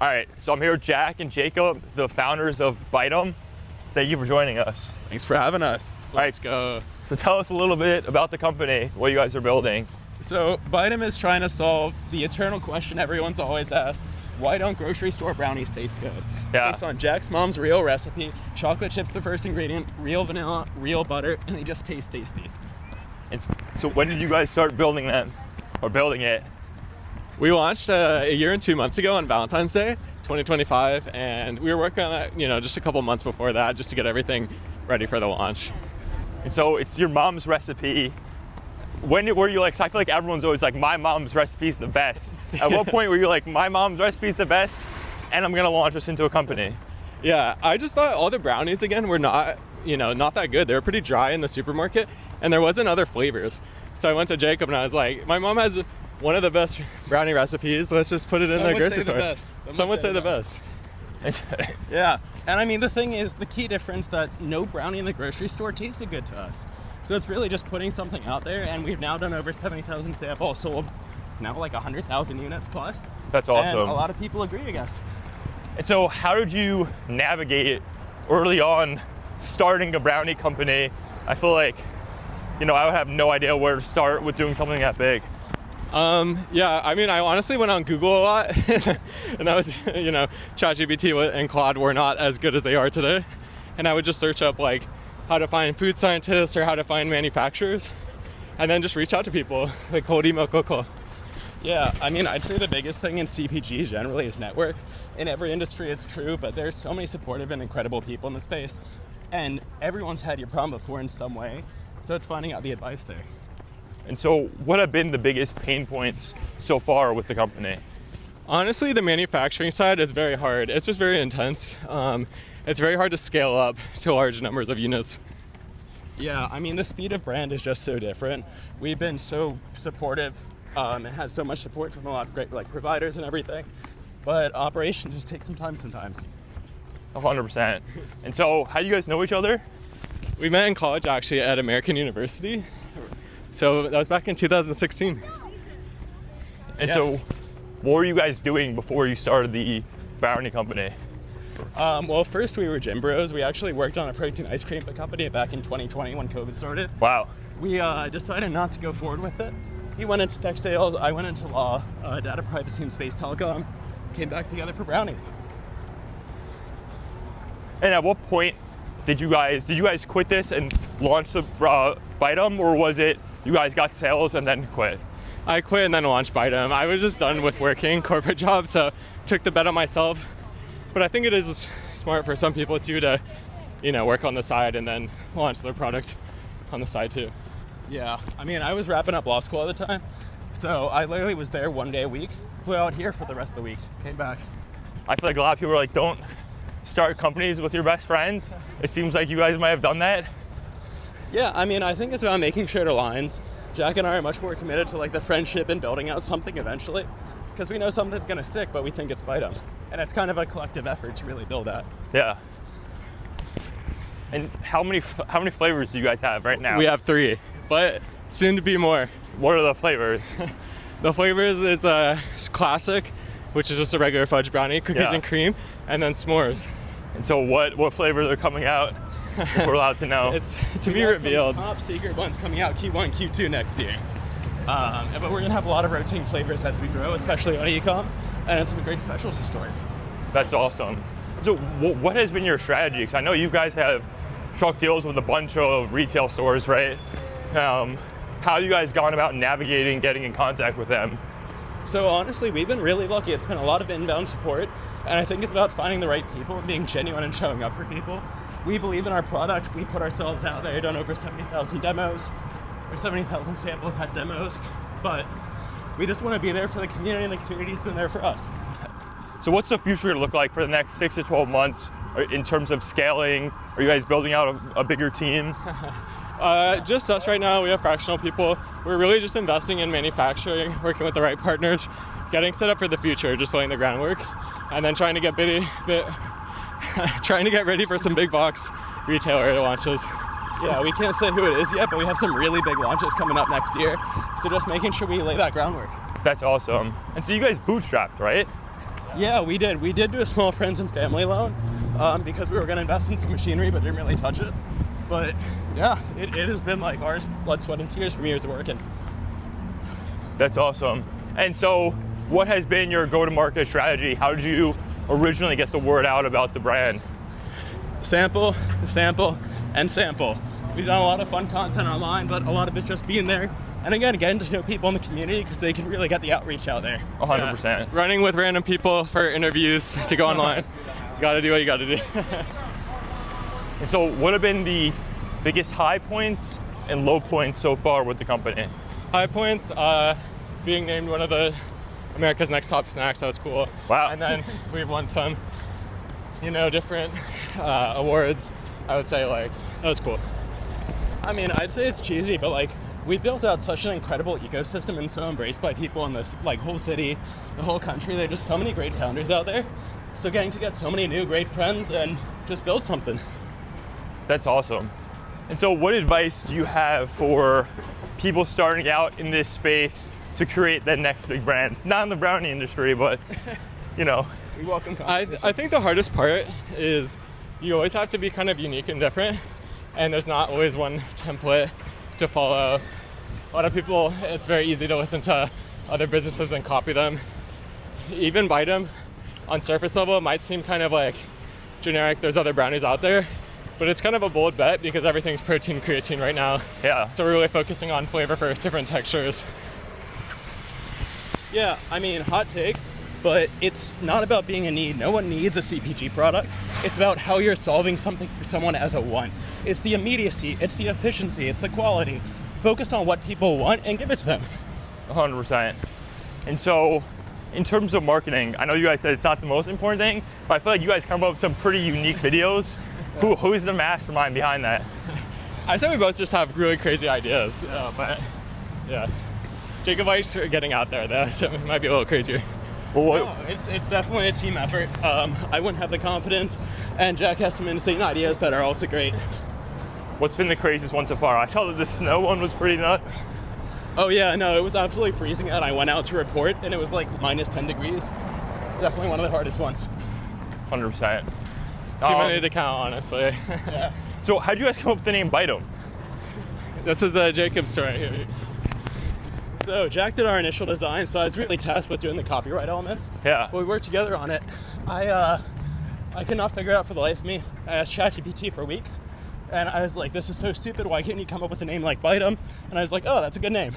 All right, so I'm here with Jack and Jacob, the founders of Byte'm. Thank you for joining us. Thanks for having us. Let's go. So tell us a little bit about the company, what you guys are building. So Byte'm is trying to solve the eternal question everyone's always asked: why don't grocery store brownies taste good? Yeah. It's based on Jack's mom's real recipe. Chocolate chips the first ingredient, real vanilla, real butter, and they just taste tasty. And so when did you guys start building them, or building it? We launched a year and 2 months ago on Valentine's Day, 2025, and we were working on it, just a couple months before that, just to get everything ready for the launch. And so it's your mom's recipe. When were you like, so I feel like everyone's always like, my mom's recipe is the best. At what point were you like, my mom's recipe is the best, and I'm gonna launch this into a company? Yeah, I just thought all the brownies again were not that good. They were pretty dry in the supermarket, and there wasn't other flavors. So I went to Jacob and I was like, my mom has one of the best brownie recipes. Let's just put it in the grocery store. Some would say the best. Yeah, and I mean, the thing is, the key difference that no brownie in the grocery store tasted good to us. So it's really just putting something out there, and we've now done over 70,000 samples, sold now like 100,000 units plus. That's awesome. And a lot of people agree, I guess. And so how did you navigate early on starting a brownie company? I feel like, I would have no idea where to start with doing something that big. Yeah, I mean, I honestly went on Google a lot, and that was, ChatGPT and Claude were not as good as they are today. And I would just search up like how to find food scientists or how to find manufacturers, and then just reach out to people like cold email, cold call. Yeah, I mean, I'd say the biggest thing in CPG generally is network. In every industry it's true, but there's so many supportive and incredible people in the space, and everyone's had your problem before in some way, so it's finding out the advice there. And so what have been the biggest pain points so far with the company? Honestly, the manufacturing side is very hard. It's just very intense. It's very hard to scale up to large numbers of units. Yeah, I mean, the speed of brand is just so different. We've been so supportive and had so much support from a lot of great providers and everything, but operation just takes some time sometimes. 100%. And so how do you guys know each other? We met in college, actually, at American University. So that was back in 2016. And so what were you guys doing before you started the brownie company? Well, first we were gym bros. We actually worked on a protein ice cream company back in 2020 when COVID started. Wow. We decided not to go forward with it. He went into tech sales, I went into law, data privacy and space telecom, came back together for brownies. And at what point did you guys quit this and launch the Byte'm, or was it you guys got sales and then quit? I quit and then launched Byte'm. I was just done with working corporate jobs, so took the bet on myself. But I think it is smart for some people too to, work on the side and then launch their product on the side too. Yeah, I mean, I was wrapping up law school at the time, so I literally was there 1 day a week, flew out here for the rest of the week, came back. I feel like a lot of people are like, don't start companies with your best friends. It seems like you guys might have done that. Yeah, I mean, I think it's about making sure it aligns. Jack and I are much more committed to the friendship and building out something eventually, because we know something's gonna stick, but we think it's Byte'm. And it's kind of a collective effort to really build that. Yeah. And how many flavors do you guys have right now? We have 3, but soon to be more. What are the flavors? The flavors is classic, which is just a regular fudge brownie, cookies and cream, and then s'mores. And so what flavors are coming out? If we're allowed to know. It's to be revealed. Some top secret ones coming out Q1, Q2 next year. But we're gonna have a lot of rotating flavors as we grow, especially on e-com, and some great specialty stores. That's awesome. So what has been your strategy? Because I know you guys have struck deals with a bunch of retail stores, right? How have you guys gone about navigating, getting in contact with them? So honestly, we've been really lucky. It's been a lot of inbound support, and I think it's about finding the right people and being genuine and showing up for people. We believe in our product. We put ourselves out there, done over 70,000 demos, or 70,000 samples had demos, but we just want to be there for the community, and the community's been there for us. So what's the future going to look like for the next 6 to 12 months in terms of scaling? Are you guys building out a bigger team? Just us right now. We have fractional people. We're really just investing in manufacturing, working with the right partners, getting set up for the future, just laying the groundwork, and then trying to get ready for some big box retailer launches. Yeah, we can't say who it is yet, but we have some really big launches coming up next year. So just making sure we lay that groundwork. That's awesome. And so you guys bootstrapped, right? Yeah, we did. We did do a small friends and family loan because we were going to invest in some machinery, but didn't really touch it. But yeah, it has been like ours, blood, sweat, and tears from years of working. That's awesome. And so what has been your go-to-market strategy? How did you originally get the word out about the brand? Sample, sample, and sample. We've done a lot of fun content online, but a lot of it's just being there. And again, getting to know people in the community because they can really get the outreach out there. 100%. Yeah. Running with random people for interviews to go online. Gotta do what you gotta do. And so what have been the biggest high points and low points so far with the company? High points, being named one of the America's Next Top Snacks, that was cool. Wow. And then we've won some, different awards. I would say that was cool. I mean, I'd say it's cheesy, but we built out such an incredible ecosystem and so embraced by people in this whole city, the whole country. There are just so many great founders out there. So getting to get so many new great friends and just build something. That's awesome. And so what advice do you have for people starting out in this space to create that next big brand? Not in the brownie industry, but We welcome competition. I think the hardest part is you always have to be kind of unique and different, and there's not always one template to follow. A lot of people, it's very easy to listen to other businesses and copy them. Even Byte'm, on surface level, it might seem kind of generic. There's other brownies out there, but it's kind of a bold bet because everything's protein creatine right now. yeah. So we're really focusing on flavor first, different textures. Yeah, I mean, hot take, but it's not about being a need. No one needs a CPG product. It's about how you're solving something for someone as a want. It's the immediacy, it's the efficiency, it's the quality. Focus on what people want and give it to them. 100%. And so in terms of marketing, I know you guys said it's not the most important thing, but I feel like you guys come up with some pretty unique videos. Who's the mastermind behind that? I say we both just have really crazy ideas, but yeah. Jacob likes getting out there though, so it might be a little crazier. Well, what, No, it's definitely a team effort. I wouldn't have the confidence, and Jack has some insane ideas that are also great. what's been the craziest one so far? I saw that the snow one was pretty nuts. Oh yeah, no, it was absolutely freezing out. I went out to report, and it was minus 10 degrees. Definitely one of the hardest ones. 100%. Too many to count, honestly. Yeah. So how did you guys come up with the name Byte'm? This is Jacob's story. So Jack did our initial design, so I was really tasked with doing the copyright elements. Yeah. But we worked together on it. I could not figure it out for the life of me. I asked ChatGPT for weeks, and I was like, this is so stupid. Why can't you come up with a name like Byte'm? And I was like, oh, that's a good name.